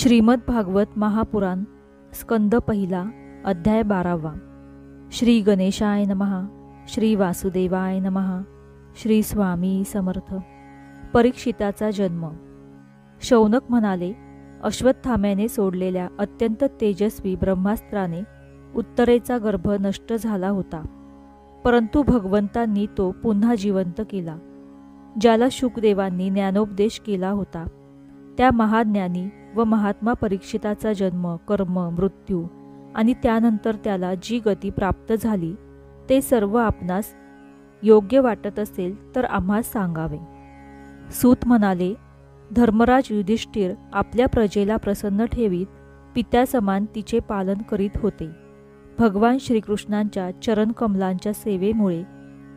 श्रीमद भागवत महापुराण स्कंद पहिला अध्याय 12वा। श्री गणेशाय नमः। श्री वासुदेवाय नमः। श्री स्वामी समर्थ। परीक्षिताचा जन्म। शौनक म्हणाले, अश्वत्थाम्याने सोडलेल्या अत्यंत तेजस्वी ब्रह्मास्त्राने उत्तरेचा गर्भ नष्ट झाला होता, परंतु भगवंतांनी तो पुन्हा जिवंत केला। ज्याला शुकदेवांनी ज्ञानोपदेश केला होता त्या महाज्ञानी व महात्मा परीक्षिताचा जन्म, कर्म, मृत्यू आणि त्यानंतर त्याला जी गती प्राप्त झाली ते सर्व आपणास योग्य वाटत असेल तर आम्हास सांगावे। सूत म्हणाले, धर्मराज युधिष्ठिर आपल्या प्रजेला प्रसन्न ठेवीत पित्यासमान तिचे पालन करीत होते। भगवान श्रीकृष्णांच्या चरणकमलांच्या सेवेमुळे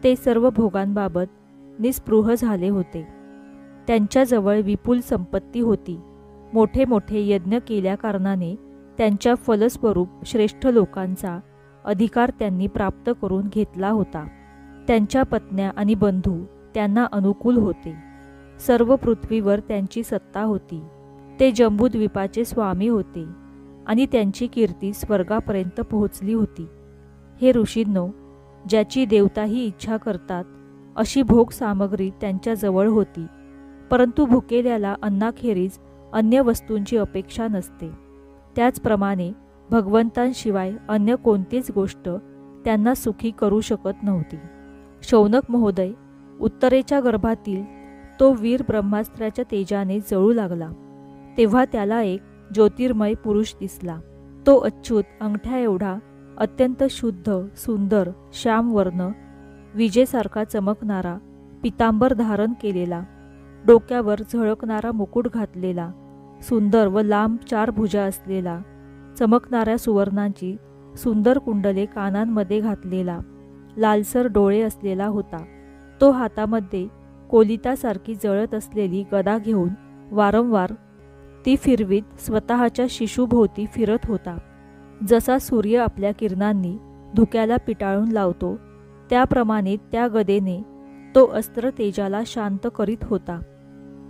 ते सर्व भोगांबाबत निस्पृह झाले होते। त्यांच्याजवळ विपुल संपत्ती होती। मोठे मोठे यज्ञ केल्या कारणाने त्यांच्या फलस्वरूप श्रेष्ठ लोकांचा अधिकार त्यांनी प्राप्त करून घेतला होता। त्यांच्या पत्न्या आणि बंधू त्यांना अनुकूल होते। सर्व पृथ्वीवर त्यांची सत्ता होती। ते जंबूद्वीपाचे स्वामी होते आणि त्यांची कीर्ती स्वर्गापर्यंत पोहोचली होती। हे ऋषींनो, ज्याची देवताही इच्छा करतात अशी भोग सामग्री त्यांच्याजवळ होती, परंतु भुकेल्याला अन्नाखेरीज अन्य वस्तूंची अपेक्षा नसते। त्याचप्रमाणे भगवंतांशिवाय अन्य कोणतीच गोष्ट त्यांना सुखी करू शकत नव्हती। शौनक महोदय, उत्तरेच्या गर्भातील तो वीर ब्रह्मास्त्राच्या तेजाने जळू लागला तेव्हा त्याला एक ज्योतिर्मय पुरुष दिसला। तो अच्युत अंगठ्या एवढा, अत्यंत शुद्ध, सुंदर, श्यामवर्ण, विजेसारखा चमकणारा, पितांबर धारण केलेला, डोक्यावर झळकणारा मुकुट घातलेला, सुंदर व लांब 4 भुजा असलेला, चमकणाऱ्या सुवर्णांची सुंदर कुंडले कानांमध्ये घातलेला, लालसर डोळे असलेला होता। तो हातामध्ये कोलितासारखी जळत असलेली गदा घेऊन वारंवार ती फिरवीत स्वतःच्या शिशुभोवती फिरत होता। जसा सूर्य आपल्या किरणांनी धुक्याला पिटाळून लावतो त्याप्रमाणे त्या गदेने तो अस्त्र तेजाला शांत करीत होता।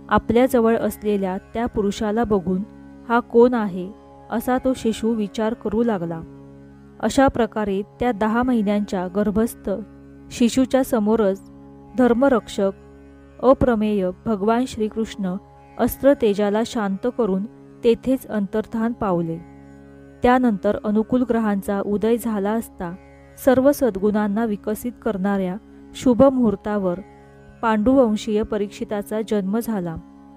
आपल्याजवळ असलेल्या त्या पुरुषाला बघून हा कोण आहे असा तो शिशु विचार करू लागला। अशा प्रकारे त्या 10 महिन्यांच्या गर्भस्थ शिशुच्या समोरच धर्मरक्षक अप्रमेय भगवान श्रीकृष्ण अस्त्र तेजाला शांत करून तेथेच अंतर्धान पावले। त्यानंतर अनुकूल ग्रहांचा उदय झाला असता सर्व सद्गुणांना विकसित करणाऱ्या शुभ मुहूर्तावर पांडुवंशीय परीक्षिताचा जन्म झाला।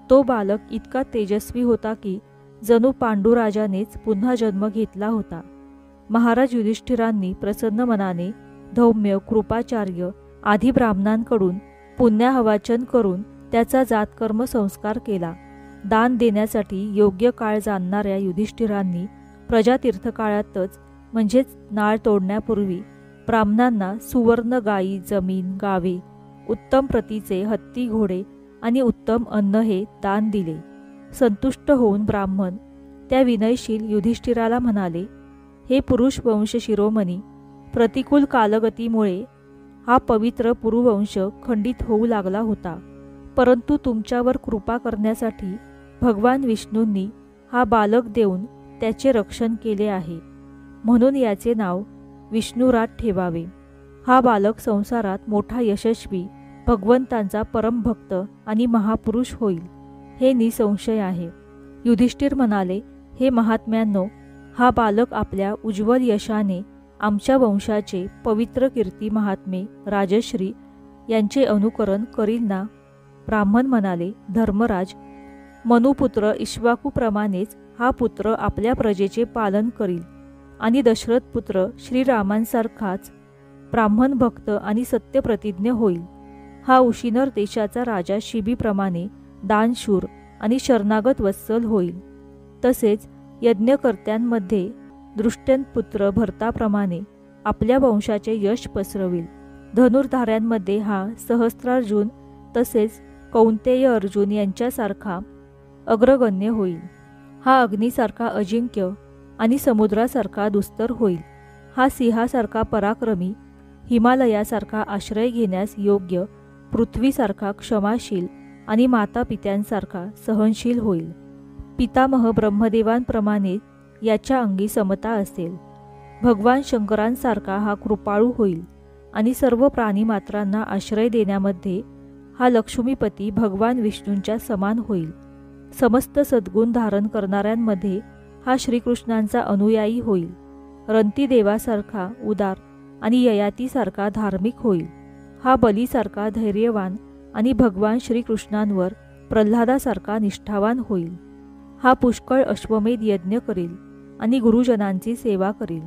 तो बालक इतका तेजस्वी होता की जणू पांडुराजानेच पुन्हा जन्म घेतला होता। महाराज युधिष्ठिरांनी प्रसन्न मनाने धौम्य कृपाचार्य आदी ब्राह्मणांकडून पुण्याहवाचन करून त्याचा जातकर्म संस्कार केला। दान देण्यासाठी योग्य काळ जाणणाऱ्या युधिष्ठिरांनी प्रजातीर्थकाळातच म्हणजेच नाळ तोडण्यापूर्वी ब्राह्मणांना सुवर्ण गायी, जमीन, गावे, उत्तम प्रतीचे हत्ती, घोडे आणि उत्तम अन्न हे दान दिले। संतुष्ट होऊन ब्राह्मण त्या विनयशील युधिष्ठिराला म्हणाले, हे पुरुष वंश शिरोमणी, प्रतिकूल कालगतीमुळे हा पवित्र पुरुवंश खंडित होऊ लागला होता, परंतु तुमच्यावर कृपा करण्यासाठी भगवान विष्णूंनी हा बालक देऊन त्याचे रक्षण केले आहे, म्हणून याचे नाव विष्णुराज ठेवावे। हा बालक संसारात मोठा यशस्वी भगवंतांचा परमभक्त आणि महापुरुष होईल हे निसंशय आहे। युधिष्ठिर म्हणाले, हे महात्म्यांनो, हा बालक आपल्या उज्ज्वल यशाने आमच्या वंशाचे पवित्र कीर्ती महात्मे राजश्री यांचे अनुकरण करील ना? ब्राह्मण म्हणाले, धर्मराज, मनुपुत्र इक्ष्वाकूप्रमाणेच हा पुत्र आपल्या प्रजेचे पालन करील आणि दशरथ पुत्र श्रीरामांसारखाच ब्राह्मण भक्त आणि सत्यप्रतिज्ञ होईल। हा उशिनर देशाचा राजा शिबीप्रमाणे दानशूर आणि शरणागत वत्सल होईल। तसेच यज्ञकर्त्यांमध्ये दृष्टपुत्र भरताप्रमाणे आपल्या वंशाचे यश पसरविल। धनुर्धाऱ्यांमध्ये हा सहस्त्रार्जुन तसेच कौंतेय अर्जुन यांच्यासारखा अग्रगण्य होईल। हा अग्नीसारखा अजिंक्य आणि समुद्रासारखा दुस्तर होईल। हा सिंहासारखा पराक्रमी, हिमालयासारखा आश्रय घेण्यास योग्य, पृथ्वीसारखा क्षमाशील आणि मातापित्यांसारखा सहनशील होईल। पितामह ब्रह्मदेवांप्रमाणे याच्या अंगी समता असेल. भगवान शंकरांसारखा हा कृपाळू होईल आणि सर्व प्राणीमात्रांना आश्रय देण्यामध्ये हा लक्ष्मीपती भगवान विष्णूंच्या समान होईल. समस्त सद्गुण धारण करणाऱ्यांमध्ये हा श्रीकृष्णांचा अनुयायी होईल. रंतीदेवासारखा उदार आणि ययातीसारखा धार्मिक होईल. हा बलीसारखा धैर्यवान आणि भगवान श्रीकृष्णांवर प्रल्हादासारखा निष्ठावान होईल. हा पुष्कळ अश्वमेध यज्ञ करील आणि गुरुजनांची सेवा करील.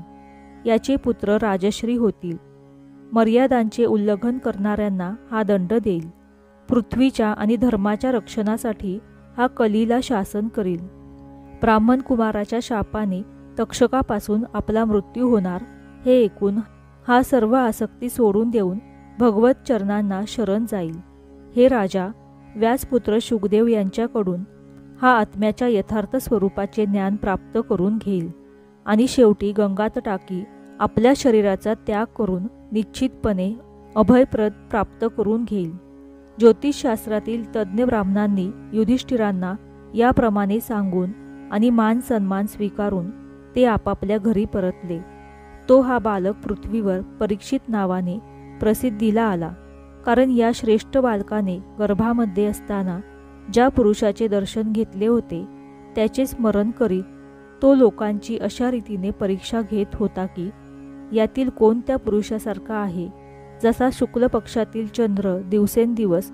याचे पुत्र राजश्री होतील. मर्यादांचे उल्लंघन करणाऱ्यांना हा दंड देईल. पृथ्वीच्या आणि धर्माच्या रक्षणासाठी हा कलीला शासन करील. ब्राह्मण कुमाराच्या शापाने तक्षकापासून आपला मृत्यू होणार हे ऐकून हा सर्व आसक्ती सोडून देऊन भगवत चरणांना शरण जाईल. हे राजा, व्यासपुत्र शुकदेव यांच्याकडून हा आत्म्याच्या यथार्थ स्वरूपाचे ज्ञान प्राप्त करून घेईल आणि शेवटी गंगात टाकी आपल्या शरीराचा त्याग करून निश्चितपणे अभयप्रद प्राप्त करून घेईल. ज्योतिषशास्त्रातील तज्ज्ञ ब्राह्मणांनी युधिष्ठिरांना याप्रमाणे सांगून आणि मान सन्मान स्वीकारून ते आपापल्या घरी परतले. तो हा बालक पृथ्वीवर परीक्षित नावाने प्रसिद्धीला आला, कारण या श्रेष्ठ बालकाने गर्भामध्ये असताना ज्या पुरुषाचे दर्शन घेतले होते त्याचे स्मरण करीत तो लोकांची अशा रीतीने परीक्षा घेत होता की यातील कोण त्या पुरुषासारखा आहे. जसा शुक्ल पक्षातील चंद्र दिवसेंदिवस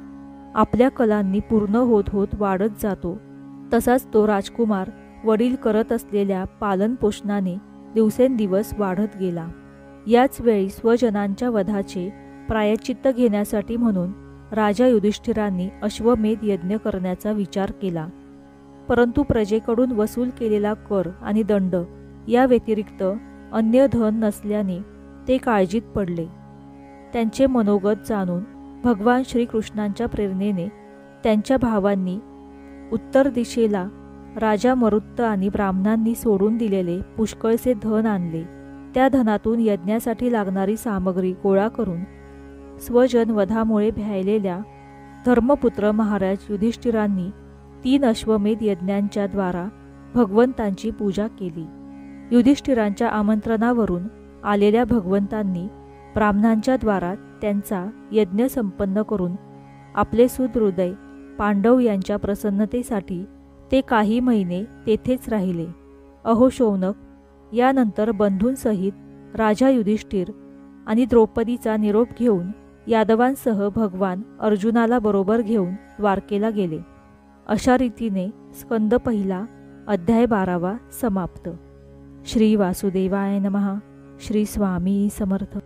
आपल्या कलांनी पूर्ण होत होत वाढत जातो, तसाच तो राजकुमार वडील करत असलेल्या पालनपोषणाने दिवसेंदिवस वाढत गेला. याच वेळी स्वजनांच्या वधाचे प्रायश्चित्त घेण्यासाठी म्हणून राजा युधिष्ठिरांनी अश्वमेध यज्ञ करण्याचा विचार केला. परंतु प्रजेकडून वसूल केलेला कर आणि दंड या व्यतिरिक्त अन्य धन नसल्याने ते काळजीत पडले. त्यांचे मनोगत जाणून भगवान श्रीकृष्णांच्या प्रेरणेने त्यांच्या भावांनी उत्तर दिशेला राजा मरुत्त आणि ब्राह्मणांनी सोडून दिलेले पुष्कळसे धन आणले. त्या धनातून यज्ञासाठी लागणारी सामग्री गोळा करून स्वजन वधामुळे भ्यायलेल्या धर्मपुत्र महाराज युधिष्ठिरांनी 3 अश्वमेध यज्ञांच्या द्वारा भगवंतांची पूजा केली. युधिष्ठिरांच्या आमंत्रणावरून आलेल्या भगवंतांनी ब्राह्मणांच्या द्वारा त्यांचा यज्ञ संपन्न करून आपले सुहृदय पांडव यांच्या प्रसन्नतेसाठी ते काही महिने तेथेच राहिले. अहो शौनक, यानंतर बंधूंसहित राजा युधिष्ठिर आणि द्रौपदीचा निरोप घेऊन यादवांसह भगवान अर्जुनाला बरोबर घेऊन द्वारकेला गेले. अशा रीतीने स्कंद पहिला अध्याय 12 समाप्त. श्री वासुदेवाय नमः. श्री स्वामी समर्थ.